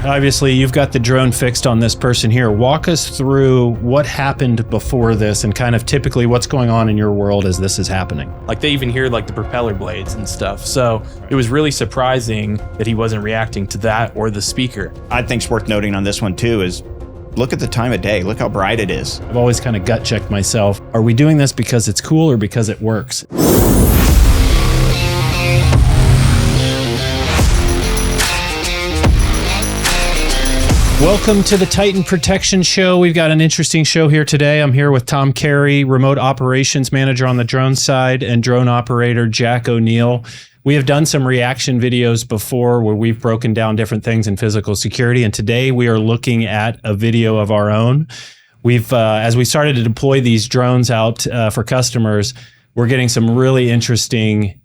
Obviously, you've got the drone fixed on this person here. Walk us through what happened before this and kind of typically what's going on in your world as this is happening. Like they even hear like the propeller blades and stuff. So it was really surprising that he wasn't reacting to that or the speaker. I think it's worth noting on this one too is look at the time of day. Look how bright it is. I've always kind of gut checked myself. Are we doing this because it's cool or because it works? Welcome to the Titan Protection Show. We've got an interesting show here today. I'm here with Tom Keary, Remote Operations Manager on the drone side, and drone operator Jack O'Neill. We have done some reaction videos before where we've broken down different things in physical security, and today we are looking at a video of our own. We've, as we started to deploy these drones out for customers, we're getting some really interesting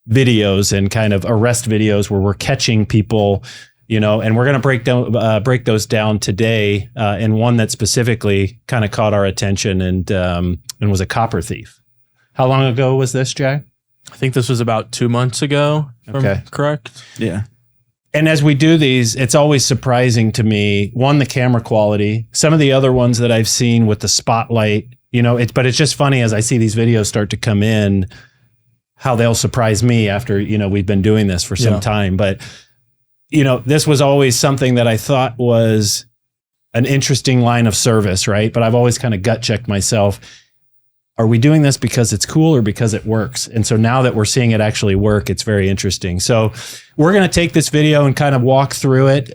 videos and kind of arrest videos where we're catching people, you know, and we're going to break those down today, and one that specifically kind of caught our attention and was a copper thief. How long ago was this, Jack? I think this was about 2 months ago. Okay. Correct? Yeah. And as we do these, it's always surprising to me, one, the camera quality, some of the other ones that I've seen with the spotlight, you know, but it's just funny as I see these videos start to come in, how they'll surprise me after, you know, we've been doing this for some time. But you know, this was always something that I thought was an interesting line of service, right? But I've always kind of gut checked myself. Are we doing this because it's cool or because it works? And so now that we're seeing it actually work, it's very interesting. So we're going to take this video and kind of walk through it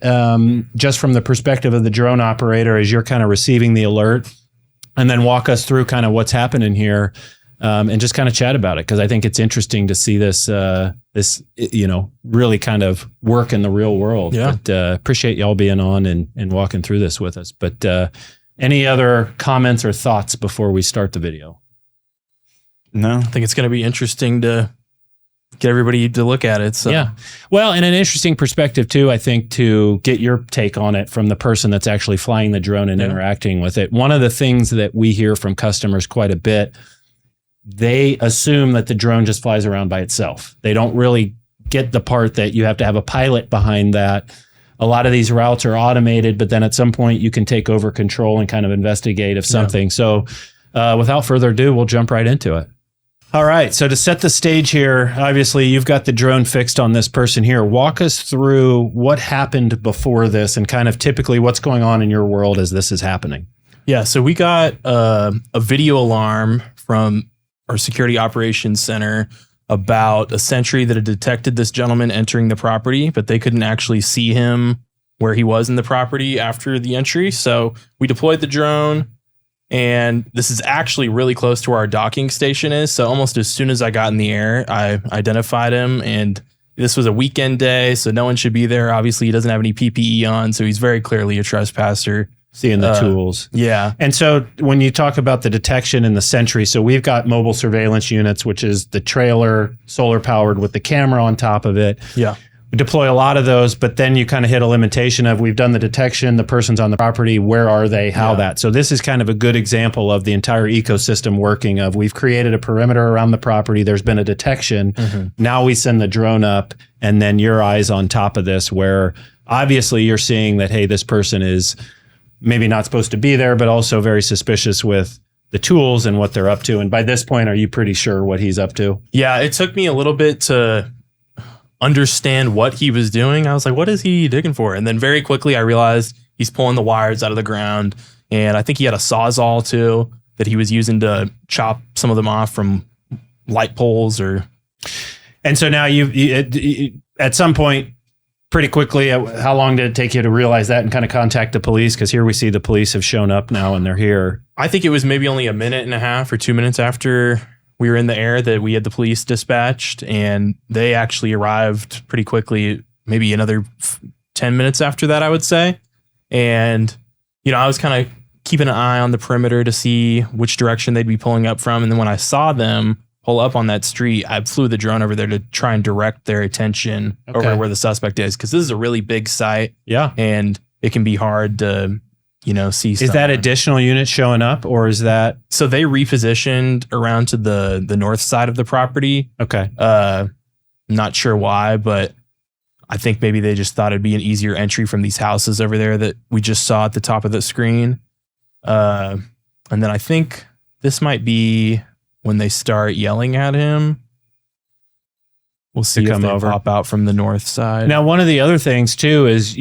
just from the perspective of the drone operator as you're kind of receiving the alert, and then walk us through kind of what's happening here. And just kind of chat about it, because I think it's interesting to see this, you know, really kind of work in the real world. Yeah. But appreciate y'all being on and walking through this with us. But any other comments or thoughts before we start the video? No. I think it's going to be interesting to get everybody to look at it. So. Yeah. Well, and an interesting perspective too, I think, to get your take on it from the person that's actually flying the drone and interacting with it. One of the things that we hear from customers quite a bit, they assume that the drone just flies around by itself. They don't really get the part that you have to have a pilot behind that. A lot of these routes are automated, but then at some point you can take over control and kind of investigate if something. So without further ado, we'll jump right into it. All right. So to set the stage here, obviously you've got the drone fixed on this person here. Walk us through what happened before this and kind of typically what's going on in your world as this is happening. Yeah. So we got a video alarm from our security operations center about a Sentry that had detected this gentleman entering the property, but they couldn't actually see him where he was in the property after the entry. So we deployed the drone, and this is actually really close to where our docking station is. So almost as soon as I got in the air, I identified him, and this was a weekend day, so no one should be there. Obviously, he doesn't have any PPE on, so he's very clearly a trespasser. Seeing the tools. Yeah. And so when you talk about the detection in the Sentry, so we've got mobile surveillance units, which is the trailer, solar powered with the camera on top of it. Yeah. We deploy a lot of those, but then you kind of hit a limitation of, we've done the detection, the person's on the property, where are they, how that. So this is kind of a good example of the entire ecosystem working of, we've created a perimeter around the property, there's been a detection. Now we send the drone up, and then your eyes on top of this, where obviously you're seeing that, hey, this person is maybe not supposed to be there, but also very suspicious with the tools and what they're up to. And by this point, are you pretty sure what he's up to? Yeah, it took me a little bit to understand what he was doing. I was like, what is he digging for? And then very quickly I realized he's pulling the wires out of the ground. And I think he had a Sawzall too that he was using to chop some of them off from light poles And so now you at some point, pretty quickly, how long did it take you to realize that and kind of contact the police? Because here we see the police have shown up now and they're here. I think it was maybe only a minute and a half or 2 minutes after we were in the air that we had the police dispatched, and they actually arrived pretty quickly, maybe another 10 minutes after that, I would say. And, you know, I was kind of keeping an eye on the perimeter to see which direction they'd be pulling up from. And then when I saw them pull up on that street, I flew the drone over there to try and direct their attention over where the suspect is, because this is a really big site. Yeah. And it can be hard to, you know, see. Is that additional units showing up, or is that? So they repositioned around to the north side of the property. Okay. Not sure why, but I think maybe they just thought it'd be an easier entry from these houses over there that we just saw at the top of the screen. And then I think this might be when they start yelling at him. We'll see if they pop out from the north side. Now, one of the other things too is,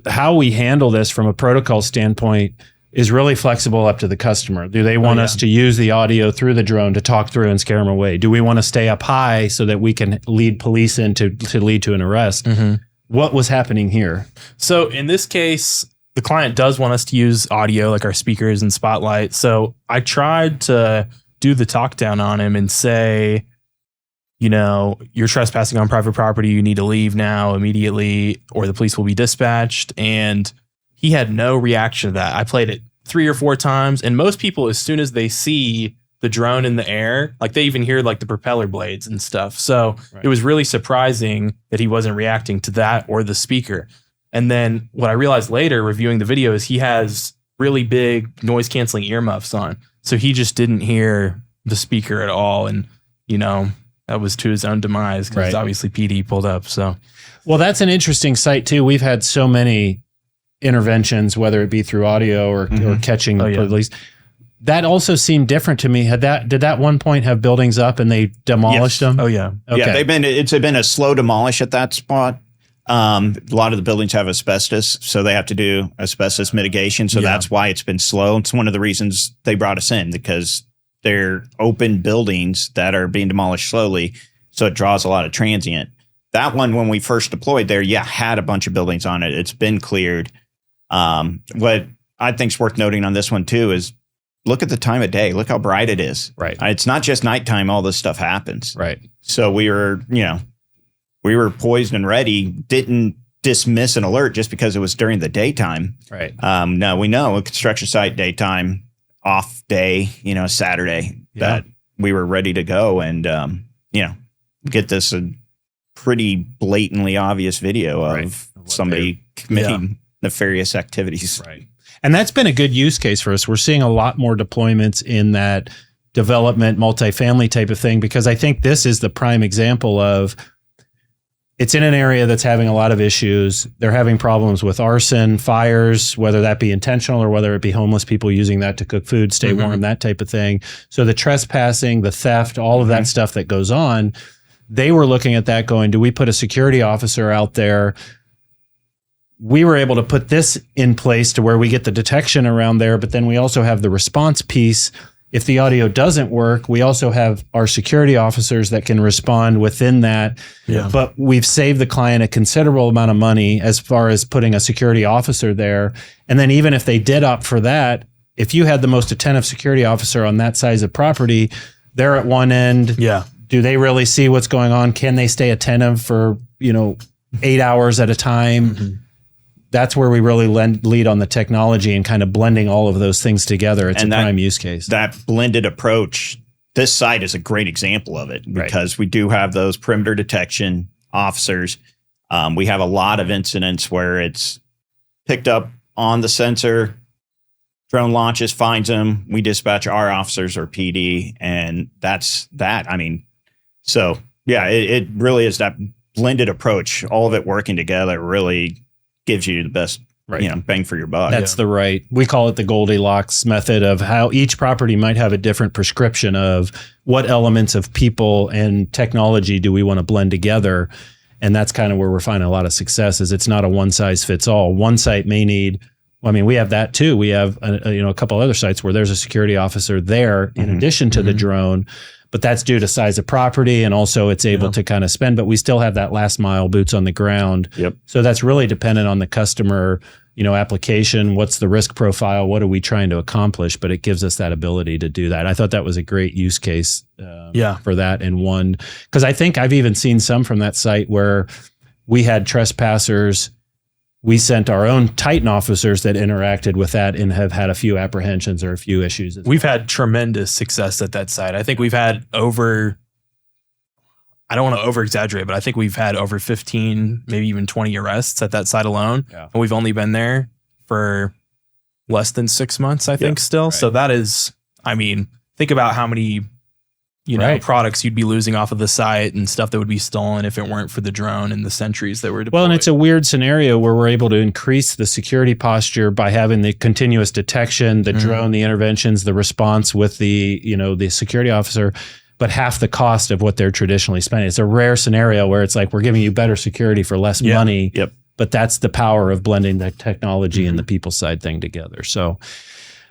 how we handle this from a protocol standpoint is really flexible up to the customer. Do they want us to use the audio through the drone to talk through and scare them away? Do we want to stay up high so that we can lead police in to lead to an arrest? Mm-hmm. What was happening here? So in this case, the client does want us to use audio, like our speakers and spotlight. So I tried to do the talk down on him and say, you're trespassing on private property. You need to leave now immediately or the police will be dispatched. And he had no reaction to that. I played it 3 or 4 times. And most people, as soon as they see the drone in the air, like they even hear like the propeller blades and stuff. So It was really surprising that he wasn't reacting to that or the speaker. And then what I realized later reviewing the video is he has really big noise canceling earmuffs on. So he just didn't hear the speaker at all. And, that was to his own demise because obviously PD pulled up. So, well, that's an interesting sight too. We've had so many interventions, whether it be through audio or catching police. That also seemed different to me. Did that one point have buildings up and they demolished them? Oh yeah. Okay. Yeah, it's been a slow demolish at that spot. A lot of the buildings have asbestos, so they have to do asbestos mitigation. So that's why it's been slow. It's one of the reasons they brought us in, because they're open buildings that are being demolished slowly. So it draws a lot of transient. That one, when we first deployed there, had a bunch of buildings on it. It's been cleared. What I think is worth noting on this one too is look at the time of day. Look how bright it is. Right. It's not just nighttime. All this stuff happens. Right. So we were poised and ready. Didn't dismiss an alert just because it was during the daytime. Right. No, we know a construction site daytime, off day, Saturday, that we were ready to go and, get this a pretty blatantly obvious video of somebody committing nefarious activities. Right. And that's been a good use case for us. We're seeing a lot more deployments in that development, multifamily type of thing, because I think this is the prime example of it's in an area that's having a lot of issues. They're having problems with arson, fires, whether that be intentional or whether it be homeless people using that to cook food, stay warm, that type of thing. So the trespassing, the theft, all of that stuff that goes on, they were looking at that going, do we put a security officer out there? We were able to put this in place to where we get the detection around there, but then we also have the response piece. If the audio doesn't work, we also have our security officers that can respond within that. Yeah. But we've saved the client a considerable amount of money as far as putting a security officer there. And then even if they did opt for that, if you had the most attentive security officer on that size of property, they're at one end. Yeah. Do they really see what's going on? Can they stay attentive for, 8 hours at a time? Mm-hmm. That's where we really lead on the technology and kind of blending all of those things together. It's a prime use case. That blended approach, this site is a great example of it because we do have those perimeter detection officers. We have a lot of incidents where it's picked up on the sensor, drone launches, finds them. We dispatch our officers or PD, and that's that. So yeah, it really is that blended approach. All of it working together really gives you the best, bang for your buck. That's we call it the Goldilocks method of how each property might have a different prescription of what elements of people and technology do we want to blend together. And that's kind of where we're finding a lot of success is it's not a one size fits all. One site may need, we have that too. We have, a couple other sites where there's a security officer there in addition to the drone, but that's due to size of property and also it's able to kind of spend, but we still have that last mile boots on the ground. Yep. So that's really dependent on the customer, application. What's the risk profile? What are we trying to accomplish? But it gives us that ability to do that. I thought that was a great use case for that in one, because I think I've even seen some from that site where we had trespassers. We sent our own Titan officers that interacted with that and have had a few apprehensions or a few issues. We've had tremendous success at that site. I think we've had I don't want to over exaggerate, but I think we've had over 15, maybe even 20 arrests at that site alone. Yeah. And we've only been there for less than 6 months, I think still. Right. So that is, think about how many Right. products you'd be losing off of the site and stuff that would be stolen if it weren't for the drone and the sentries that were deployed. Well, and it's a weird scenario where we're able to increase the security posture by having the continuous detection, the drone, the interventions, the response with the, the security officer, but half the cost of what they're traditionally spending. It's a rare scenario where it's like, we're giving you better security for less money. Yep. But that's the power of blending the technology and the people side thing together. So,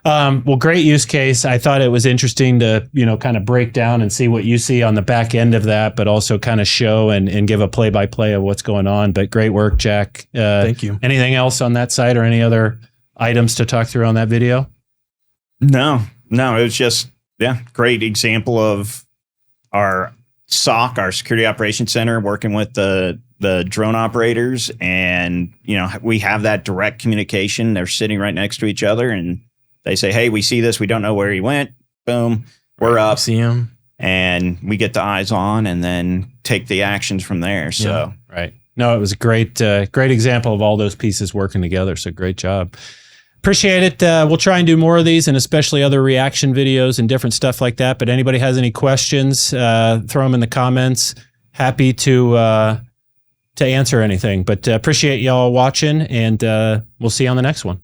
well, great use case. I thought it was interesting to, kind of break down and see what you see on the back end of that, but also kind of show and give a play-by-play of what's going on. But great work, Jack. Thank you. Anything else on that side or any other items to talk through on that video? No, it was just, great example of our SOC, our Security Operations Center, working with the drone operators. And, we have that direct communication. They're sitting right next to each other and they say, hey, we see this. We don't know where he went. Boom. We're up. See him. And we get the eyes on and then take the actions from there. So, right. No, it was a great example of all those pieces working together. So great job. Appreciate it. We'll try and do more of these and especially other reaction videos and different stuff like that. But anybody has any questions, throw them in the comments. Happy to answer anything. But appreciate y'all watching and we'll see you on the next one.